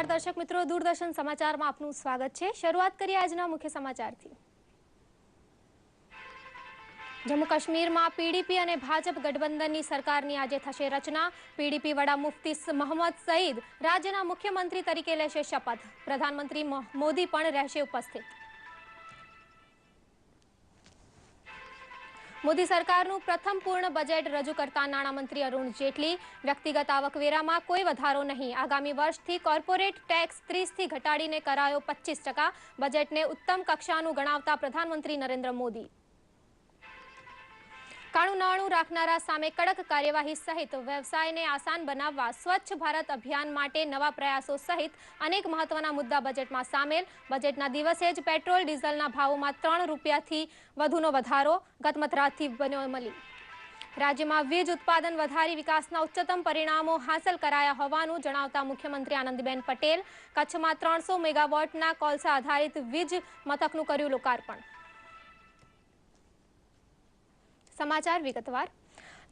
નમસ્કાર દર્શક મિત્રો, દૂરદર્શન સમાચારમાં આપનું સ્વાગત છે। શરૂઆત કરીએ આજના મુખ્ય સમાચારથી। જમ્મુ કાશ્મીરમાં પીડીપી અને ભાજપ ગઠબંધનની સરકારની આજે થશે રચના। પીડીપી વડા મુફ્તી મોહમ્મદ સઈદ રાજ્યના મુખ્યમંત્રી તરીકે લેશે શપથ। પ્રધાનમંત્રી મોદી પણ રહેશે ઉપસ્થિત। મોદી સરકારનું પ્રથમ પૂર્ણ બજેટ રજૂ કરતા નાણામંત્રી અરુણ જેટલી વ્યક્તિગત આવકવેરામાં કોઈ વધારો નહીં। આગામી વર્ષથી કોર્પોરેટ ટેક્સ 30થી ઘટાડીને કરાયો 25%। બજેટને ઉત્તમ કક્ષાનું ગણાવતા પ્રધાનમંત્રી નરેન્દ્ર મોદી। કાળું નાણું રાખનારા સામે કડક કાર્યવાહી સહિત વ્યવસાયને આસાન બનાવવા સ્વચ્છ ભારત અભિયાન માટે નવા પ્રયાસો સહિત અનેક મહત્વના મુદ્દા બજેટમાં સામેલ। બજેટના દિવસે જ પેટ્રોલ ડીઝલના ભાવોમાં 3 રૂપિયાથી વધુનો વધારો ગત મધરાતથી બન્યો અમલી। રાજ્યમાં વીજ ઉત્પાદન વધારી વિકાસના ઉચ્ચતમ પરિણામો હાંસલ કરાયા હોવાનું જણાવતા મુખ્યમંત્રી આનંદીબેન પટેલ કચ્છમાં 300 મેગાવોટના કોલસા આધારિત વીજ મથકનું કર્યું લોકાર્પણ। समाचार विगतवार।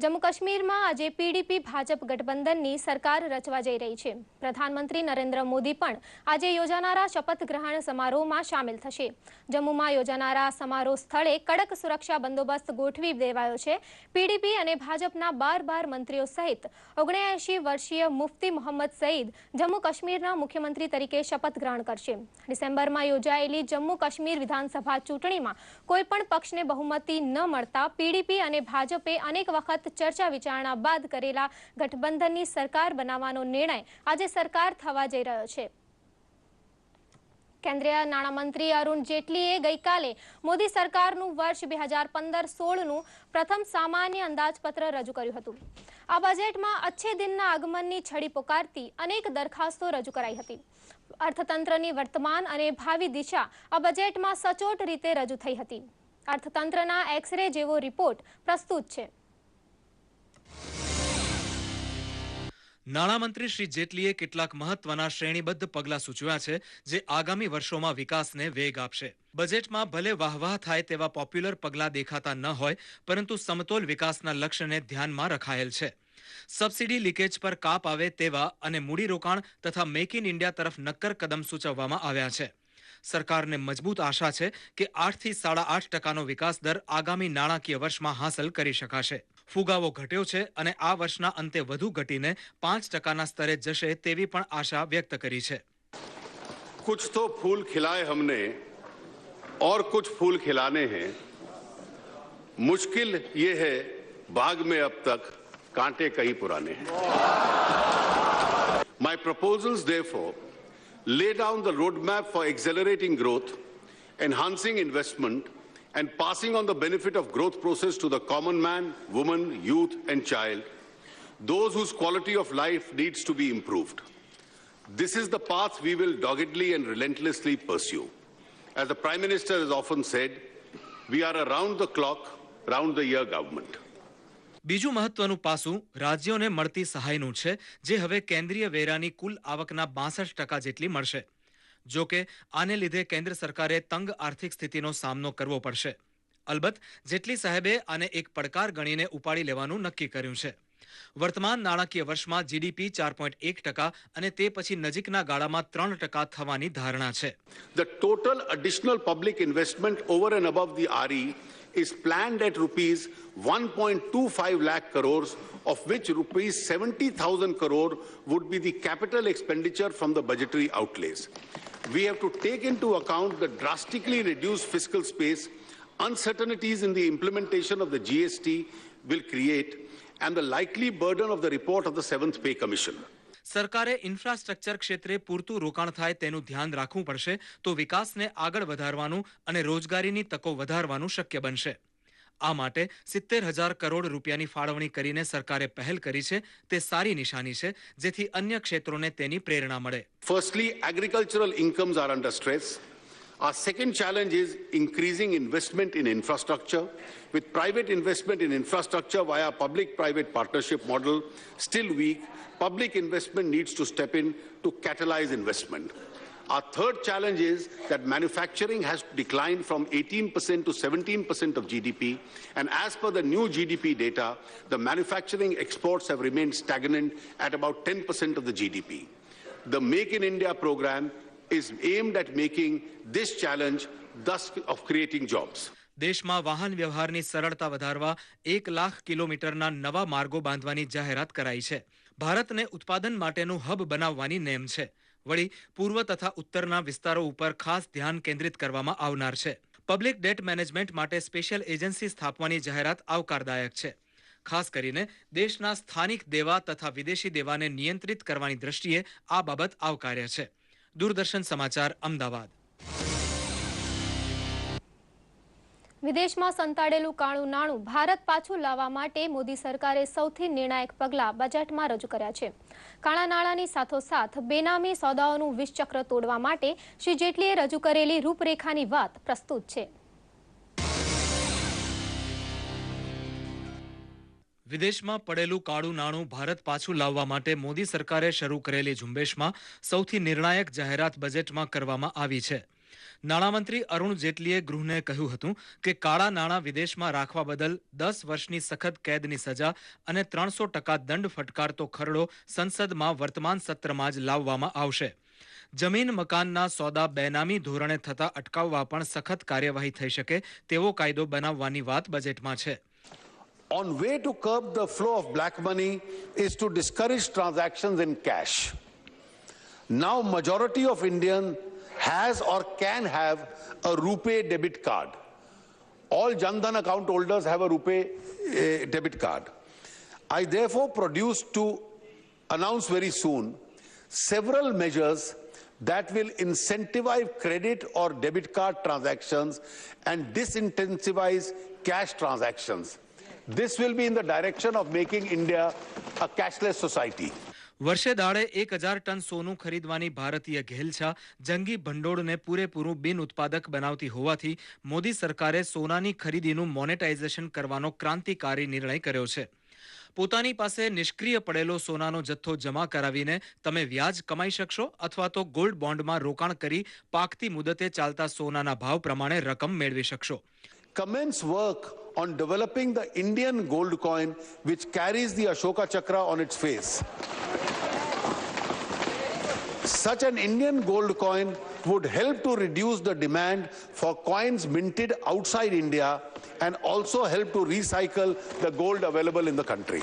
जम्मू काश्मीर में आज पीडीपी भाजप गठबंधन सरकार रचवा जई रही है। प्रधानमंत्री नरेंद्र मोदी पण आज योजानारा शपथ ग्रहण समारोह में शामिल थशे। जम्मू में योजानारा समारोह स्थले कड़क सुरक्षा बंदोबस्त गोठवी देवायो छे। पीडीपी और भाजपना 12 मंत्रीओ सहित 79 वर्षीय मुफ्ती मोहम्मद सईद जम्मू काश्मीर मुख्यमंत्री तरीके शपथ ग्रहण करशे। डिसेम्बर में योजायेली जम्मू काश्मीर विधानसभा चूंटणी में कोईपण पक्ष ने बहुमती न मळता पीडीपी और भाजपे अनेक वखत चर्चा विचारणा बाद करेला गठबंधननी सरकार बनावવાનો निर्णय आज सरकार थवा जई रह्यो छे। केंद्रीय नाणामंत्री अरुण जेटलीए गईकाले मोदी सरकारનું વર્ષ 2015-16નું પ્રથમ સામાન્ય અંદાજપત્ર રજૂ કર્યું હતું। આ બજેટમાં અચ્છે દિનના આગમનની છડી પોકારતી અનેક દરખાસ્તો રજૂ કરાઈ હતી। અર્થતંત્રની વર્તમાન અને ભાવિ દિશા આ બજેટમાં સચોટ રીતે રજૂ થઈ હતી। અર્થતંત્રના એક્સ-રે જેવો રિપોર્ટ પ્રસ્તુત છે। નાણામંત્રી શ્રી જેટલીએ કેટલાક મહત્વના શ્રેણીબદ્ધ પગલાં સૂચવ્યા છે જે આગામી વર્ષોમાં વિકાસને વેગ આપશે। બજેટમાં ભલે વાહવાહ થાય તેવા પોપ્યુલર પગલાં દેખાતા ન હોય, પરંતુ સમતોલ વિકાસના લક્ષ્યને ધ્યાનમાં રખાયેલ છે। સબસિડી લીકેજ પર કાપ આવે તેવા અને મૂડીરોકાણ તથા મેક ઇન ઇન્ડિયા તરફ નક્કર કદમ સૂચવવામાં આવ્યા છે। સરકારને મજબૂત આશા છે કે 8 થી 8.5% વિકાસ દર આગામી નાણાકીય વર્ષમાં હાંસલ કરી શકાશે। ફુગાવો ઘટ્યો છે અને આ વર્ષના અંતે વધુ ઘટીને 5%ના સ્તરે જશે તેવી પણ આશા વ્યક્ત કરી છે। कुछ तो फूल खिलाए हमने और कुछ फूल खिलाने हैं। मुश्किल ये है बाग में अब तक कांटे कई पुराने हैं। My proposals therefore lay down the roadmap for accelerating growth, enhancing investment, and passing on the benefit of growth process to the common man, woman, youth, and child, those whose quality of life needs to be improved. This is the path we will doggedly and relentlessly pursue. As the Prime Minister has often said, we are a round-the-clock, round-the-year government. બીજું મહત્વનું પાસું રાજ્યોને મળતી સહાયનું છે, જે હવે કેન્દ્રીય વેરાની કુલ આવકના 62% જેટલી મળશે। જો કે આને લીધે કેન્દ્ર સરકારે તંગ આર્થિક સ્થિતિનો સામનો કરવો પડશે। અલબત્ત જેટલી સાહેબે આને એક પડકાર ગણીને ઉપાડી લેવાનું નક્કી કર્યું છે। વર્તમાન નાણાકીય વર્ષમાં જીડીપી 4.1% અને તે પછી નજીકના ગાળામાં 3% થવાની ધારણા છે। The total additional public investment over and above the RE is planned at rupees 1.25 lakh crores, of which rupees 70,000 crore would be the capital expenditure from the budgetary outlays. We have to take into account the drastically reduced fiscal space, uncertainties in the implementation of the GST will create, and the likely burden of the report of the 7th Pay Commission. સરકારે infrastructure ક્ષેત્રે પૂરતું રોકાણ થાય તેનું ધ્યાન રાખવું પડશે તો વિકાસને આગળ વધારવાનું અને રોજગારીની તકો વધારવાનું શક્ય બનશે। આ માટે 70,000 કરોડ રૂપિયાની ફાળવણી કરીને સરકારે પહેલ કરી છે, તે સારી નિશાની છે, જેથી અન્ય ક્ષેત્રોને તેની પ્રેરણા મળે। Firstly, agricultural incomes are under stress. Our second challenge is increasing investment in infrastructure. With private investment in infrastructure via public-private partnership model still weak, public investment needs to step in to catalyze investment. Our third challenge is that manufacturing has declined from 18% to 17% of GDP, and as per the new GDP data, the manufacturing exports have remained stagnant at about 10% of the GDP. the Make in India program is aimed at making this challenge, thus of creating jobs. દેશમાં વાહન વ્યવહારની સરળતા વધારવા 1 લાખ કિલોમીટરના નવા માર્ગો બાંધવાની જાહેરાત કરાઈ છે. ભારતને ઉત્પાદન માટેનું હબ બનાવવાની નેમ છે. વળી પૂર્વ તથા ઉત્તરના વિસ્તારો ઉપર ખાસ ધ્યાન કેન્દ્રિત કરવામાં આવનાર છે. પબ્લિક ડેટ મેનેજમેન્ટ માટે સ્પેશિયલ એજન્સી સ્થાપવાની જાહેરાત આવકારદાયક છે. ખાસ કરીને દેશના સ્થાનિક દેવા તથા વિદેશી દેવાને નિયંત્રિત કરવાની દ્રષ્ટિએ આ બાબત આવકાર્ય છે. દૂરદર્શન સમાચાર, અમદાવાદ. વિદેશમાં સંતાડેલું કાળું નાણું ભારત પાછું લાવવા માટે મોદી સરકારે સૌથી નિર્ણાયક પગલાં બજેટમાં રજૂ કર્યા છે. કાળા નાણાંની સાથોસાથ બેનામી સોદાઓનું વિષચક્ર તોડવા માટે શ્રી જેટલીએ રજૂ કરેલી રૂપરેખાની વાત પ્રસ્તુત છે. વિદેશમાં પડેલું કાળું નાણું ભારત પાછું લાવવા માટે મોદી સરકારે શરૂ કરેલી ઝુંબેશમાં સૌથી નિર્ણાયક જાહેરાત બજેટમાં કરવામાં આવી છે. નાણામંત્રી અરુણ જેટલીએ ગૃહને કહ્યું હતું કે કાળા નાણાં વિદેશમાં રાખવા બદલ 10 વર્ષની સખત કેદની સજા અને 300% દંડ ફટકારતો ખરડો સંસદમાં વર્તમાન સત્રમાં જ લાવવામાં આવશે. જમીન મકાનના સોદા બેનામી ધોરણે થતા અટકાવવા પણ સખત કાર્યવાહી થઈ શકે તેવો કાયદો બનાવવાની વાત બજેટમાં છે. On way to curb the flow of black money is to discourage transactions in cash. Now majority of Indians has or can have a RuPay debit card. All Jan Dhan account holders have a RuPay debit card. I therefore produce to announce very soon several measures that will incentivize credit or debit card transactions and disincentivize cash transactions. This will be in the direction of making India a cashless society. વર્ષે દાડે 1000 ton સોનું ખરીદવાની ભારતીય ઘેલછા જંગી ભંડોળને પૂરેપૂરું બિન ઉત્પાદક બનાવતી હોવાથી મોદી સરકારે સોનાની ખરીદીનું મોનેટાઇઝેશન કરવાનો ક્રાંતિકારી નિર્ણય કર્યો છે. પોતાની પાસે નિષ્ક્રિય પડેલો સોનાનો જથ્થો જમા કરાવીને તમે વ્યાજ કમાઈ શકશો અથવા તો ગોલ્ડ બોન્ડમાં રોકાણ કરી પાકતી મુદતે ચાલતા સોનાના ભાવ પ્રમાણે રકમ મેળવી શકશો. Commence work on developing the Indian gold coin which carries the Ashoka Chakra on its face. Such an Indian gold coin would help to reduce the demand for coins minted outside India and also help to recycle the gold available in the country.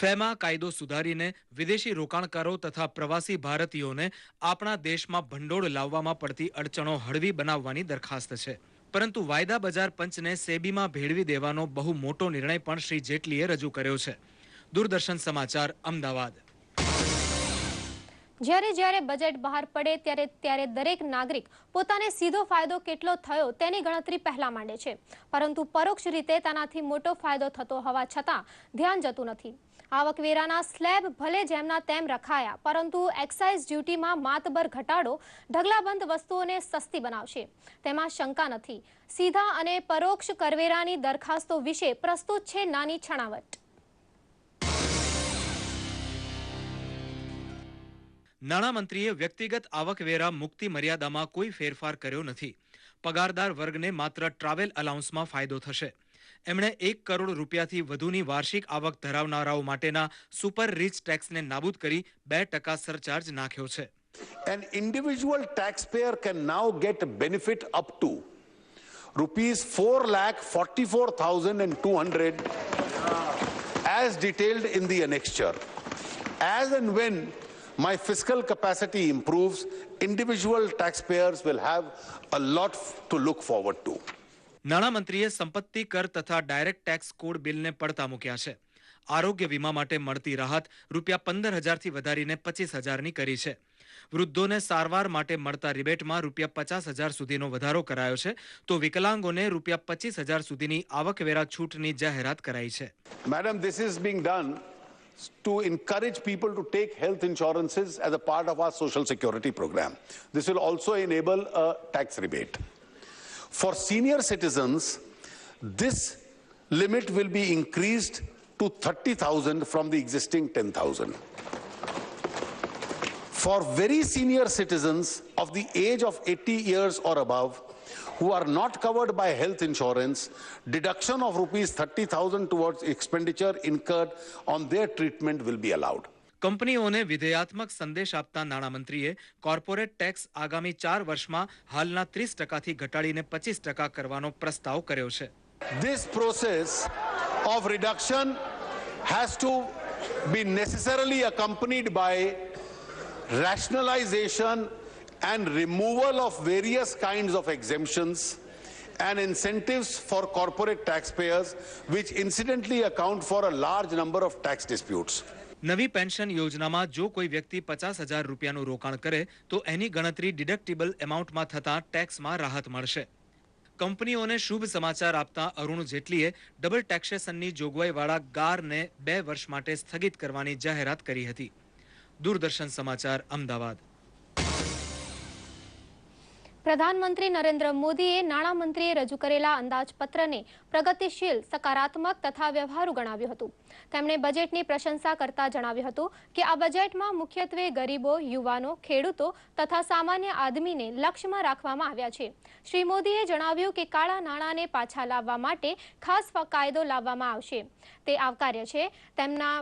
ફેમા કાયદો સુધારીને વિદેશી રોકાણકારો તથા પ્રવાસી ભારતીયોને આપણા દેશમાં ભંડોળ લાવવામાં પડતી અડચણો હળવી બનાવવાની દરખાસ્ત છે. પરંતુ વાયદા બજાર પંચને સેબીમાં ભેળવી દેવાનો બહુ મોટો નિર્ણય પણ શ્રી જેટલીએ રજૂ કર્યો છે. દૂરદર્શન સમાચાર, અમદાવાદ. જ્યારે જ્યારે બજેટ બહાર પડે ત્યારે દરેક નાગરિક પોતાને સીધો ફાયદો કેટલો થયો તેની ગણતરી પહેલા માંડે છે. પરંતુ પરોક્ષ રીતે તેનાથી મોટો ફાયદો થતો હોવા છતાં ધ્યાન જતું નથી. આવકવેરાના સ્લેબ ભલે જેમના તેમ રખાયા, પરંતુ એક્સાઇઝ ડ્યુટીમાં માતબર ઘટાડો ઢગલાબંધ વસ્તુઓને સસ્તી બનાવશે તેમાં શંકા નથી. સીધા અને પરોક્ષ કરવેરાની દરખાસ્તો વિશે પ્રસ્તુત છે નાની છણાવટ. નાણામંત્રીએ વ્યક્તિગત આવકવેરા મુક્તિ મર્યાદામાં કોઈ ફેરફાર કર્યો નથી. પગારદાર વર્ગને માત્ર ટ્રાવેલ અલાઉન્સમાં ફાયદો થશે. એમણે 1 કરોડ રૂપિયાથી વધુની વાર્ષિક આવક ધરાવનારાઓ માટેના સુપર રિચ ટેક્સને નાબૂદ કરી 2% સરચાર્જ નાખ્યો છે. An individual taxpayer can now get benefit up to ₹4,44,200 as detailed in the annexure. As and when my fiscal capacity improves, individual taxpayers will have a lot to look forward to. નાણામંત્રીએ સંપત્તિ કર તથા direct tax code બિલને પડતા મૂક્યા છે. આરોગ્ય વીમા માટે મળતી રાહત ₹15,000 થી વધારીને 25,000ની કરી છે. વૃદ્ધોને સારવાર માટે મળતા રિબેટમાં ₹50,000 સુધીનો વધારો કરાયો છે, તો વિકલાંગોને ₹25,000 સુધીની આવકવેરા છૂટની જાહેરાત કરાઈ છે. Madam, this is being done to encourage people to take health insurances as a part of our social security program. This will also enable a tax rebate. For senior citizens, this limit will be increased to 30,000 from the existing 10,000. For very senior citizens of the age of 80 years or above who are not covered by health insurance, deduction of ₹30,000 towards expenditure incurred on their treatment will be allowed. કંપનીઓને વિધેયાત્મક સંદેશ આપતા નાણામંત્રીએ corporate tax આગામી 4 વર્ષમાં હાલના 30%થી ઘટાડીને 25% કરવાનો પ્રસ્તાવ કર્યો છે. This process of reduction has to be necessarily accompanied by rationalization and removal of various kinds of exemptions and incentives for corporate taxpayers, which incidentally account for a large number of tax disputes. નવી pension યોજનામાં જો કોઈ વ્યક્તિ 50,000 રૂપિયાનું રોકાણ કરે તો એની ગણતરી ડિડક્ટેબલ એમાઉન્ટમાં થતા ટેક્સમાં રાહત મળશે. કંપનીઓને શુભ સમાચાર આપતા અરુણ જેટલીએ ડબલ ટેક્સેશનની જોગવાઈવાળા ગારને 2 વર્ષ માટે સ્થગિત કરવાની જાહેરાત કરી હતી. દૂરદર્શન સમાચાર, અમદાવાદ. પ્રધાનમંત્રી નરેન્દ્ર મોદીએ નાણામંત્રીએ રજૂ કરેલા અંદાજપત્રને પ્રગતિશીલ, સકારાત્મક તથા વ્યવહારુ ગણાવ્યું હતું. તેમણે બજેટની પ્રશંસા કરતા જણાવ્યું હતું કે આ બજેટમાં મુખ્યત્વે ગરીબો, યુવાનો, ખેડૂતો તથા સામાન્ય આદમીને લક્ષ્યમાં રાખવામાં આવ્યા છે. શ્રી મોદીએ જણાવ્યું કે કાળા નાણાંને પાછા લાવવા માટે ખાસ કાયદો લાવવામાં આવશે. તે આવકાર્ય છે. તેમના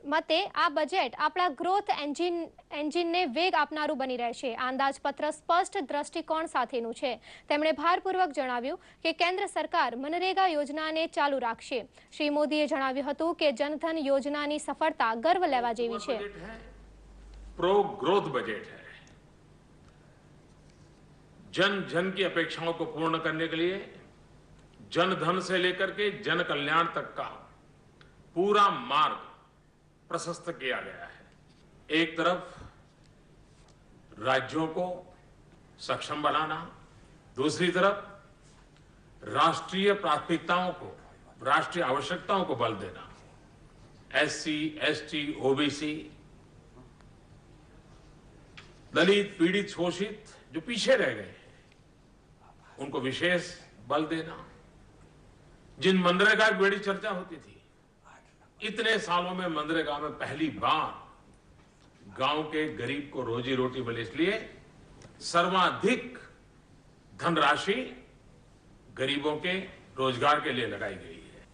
મતે આ બજેટ આપણા ગ્રોથ એન્જિનને વેગ આપનારું બની રહેશે. આ અંદાજપત્ર સ્પષ્ટ દ્રષ્ટિકોણ સાથેનું છે. તેમણે ભારપૂર્વક જણાવ્યું કે કેન્દ્ર સરકાર મનરેગા યોજનાને ચાલુ રાખશે. શ્રી મોદીએ જણાવ્યું હતું કે જનધન યોજનાની સફળતા ગર્વ લેવા જેવી છે. प्रो ग्रोथ बजट है. जन जन की अपेक्षाओं को पूर्ण करने के लिए जन धन से लेकर के जन कल्याण तक का पूरा मार्ग प्रशस्त किया गया है. एक तरफ राज्यों को सक्षम बनाना, दूसरी तरफ राष्ट्रीय प्राथमिकताओं को, राष्ट्रीय आवश्यकताओं को बल देना. एससी, एसटी, ओबीसी, दलित, पीड़ित, शोषित जो पीछे रह गए हैं उनको विशेष बल देना. जिन मनरेगा की बड़ी चर्चा होती थी, इतने सालों में मनरेगा में पहली बार गांव के गरीब को रोजी रोटी मिले, इसलिए सर्वाधिक धनराशि गरीबों के रोजगार के लिए लगाई गई है.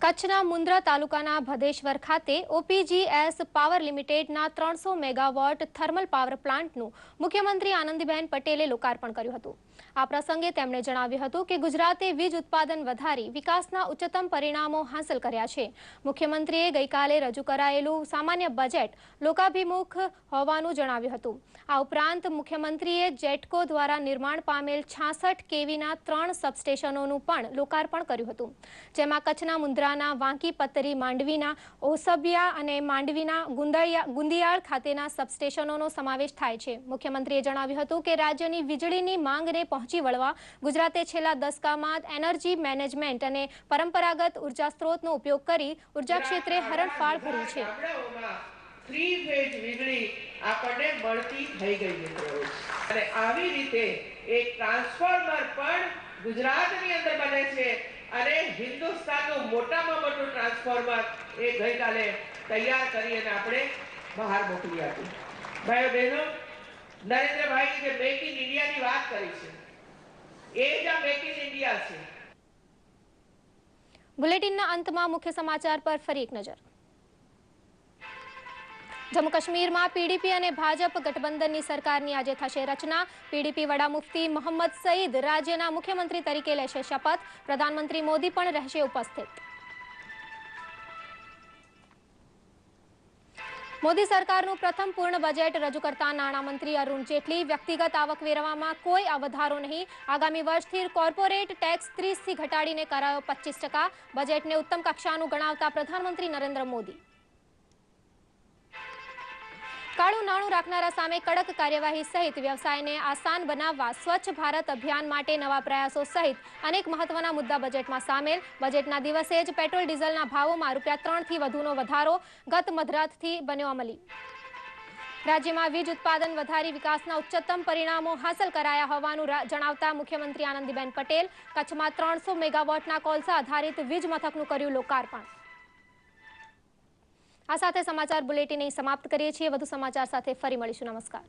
કચ્છના મુન્દ્રા તાલુકાના ભદેશ્વર ખાતે ઓપીજીએસ પાવર લિમિટેડના 300 મેગાવોટ થર્મલ પાવર પ્લાન્ટનું મુખ્યમંત્રી આનંદીબેન પટેલે લોકાર્પણ કર્યું હતું. આ પ્રસંગે તેમણે જણાવ્યું હતું કે ગુજરાતે વીજ ઉત્પાદન વધારી વિકાસના ઉચ્ચતમ પરિણામો હાંસલ કર્યા છે. મુખ્યમંત્રીએ ગઈકાલે રજૂ કરાયેલું સામાન્ય બજેટ લોકાભિમુખ હોવાનું જણાવ્યું હતું. આ ઉપરાંત મુખ્યમંત્રીએ જેટકો દ્વારા નિર્માણ પામેલ 66 કેવીના 3 સબસ્ટેશનોનું પણ લોકાર્પણ કર્યું હતું. જેમાં કચ્છના મુન્દ્રાના વાંકી પત્તરી માંડવીના ઓસબિયા અને માંડવીના ગુંદિયાળ ખાતેના સબસ્ટેશનોનો સમાવેશ થાય છે. મુખ્યમંત્રીએ જણાવ્યું હતું કે રાજ્યની વીજળીની માંગને પહોંચી વળવા ગુજરાતે છેલ્લા દશકામાં એનર્જી મેનેજમેન્ટ અને પરંપરાગત ઉર્જા સ્ત્રોતનો ઉપયોગ કરી ઉર્જા ક્ષેત્રે હરણફાળ ભરી છે. 3 ફેઝ વીજળી આપણને મળતી થઈ ગઈ મિત્રો. અને આવી રીતે એક ટ્રાન્સફોર્મર પણ ગુજરાતની અંદર બને છે અને હિન્દુસ્તાનનું મોટામાં મોટું ટ્રાન્સફોર્મર એ ગઈકાલે તૈયાર કરી અને આપણે બહાર મોકલી આપ્યું. ભાઈઓ બહેનો, નરેન્દ્રભાઈ જે મેક ઇન ઇન્ડિયાની વાત કરી છે એ જ આ મેક ઇન ઇન્ડિયા છે. બુલેટિનના અંતમાં મુખ્ય સમાચાર પર ફરી એક નજર. જમ્મુ કાશ્મીરમાં પીડીપી અને ભાજપ ગઠબંધનની સરકારની આજે થશે રચના. પીડીપી વડા મુફ્તી મોહમ્મદ સઈદ રાજ્યના મુખ્યમંત્રી તરીકે લેશે શપથ. પ્રધાનમંત્રી મોદી પણ રહેશે ઉપસ્થિત. મોદી સરકારનું પ્રથમ પૂર્ણ બજેટ રજૂ કરતા નાણામંત્રી અરુણ જેટલી વ્યક્તિગત આવકવેરામાં કોઈ વધારો નહીં. આગામી વર્ષથી કોર્પોરેટ ટેક્સ 30થી ઘટાડીને કરાયો 25%. બજેટને ઉત્તમ કક્ષાનું ગણાવતા પ્રધાનમંત્રી નરેન્દ્ર મોદી. કાળું નાણું રાખનારા સામે કડક કાર્યવાહી સહિત વ્યવસાયને આસાન બનાવવા સ્વચ્છ ભારત અભિયાન માટે નવા પ્રયાસો સહિત અનેક મહત્વના મુદ્દા બજેટમાં સામેલ. બજેટના દિવસે જ પેટ્રોલ ડીઝલના ભાવોમાં ₹3થી વધુનો વધારો ગત મધરાતથી બન્યો અમલી. રાજ્યમાં વીજ ઉત્પાદન વધારી વિકાસના ઉચ્ચતમ પરિણામો હાંસલ કરાયા હોવાનું જણાવતા મુખ્યમંત્રી આનંદીબેન પટેલ કચ્છમાં 300 મેગાવોટના કોલસા આધારિત વીજ મથકનું કર્યું લોકાર્પણ. આ સાથે સમાચાર બુલેટિન સમાપ્ત કરીએ છીએ. વધુ સમાચાર સાથે ફરી મળીશું. નમસ્કાર.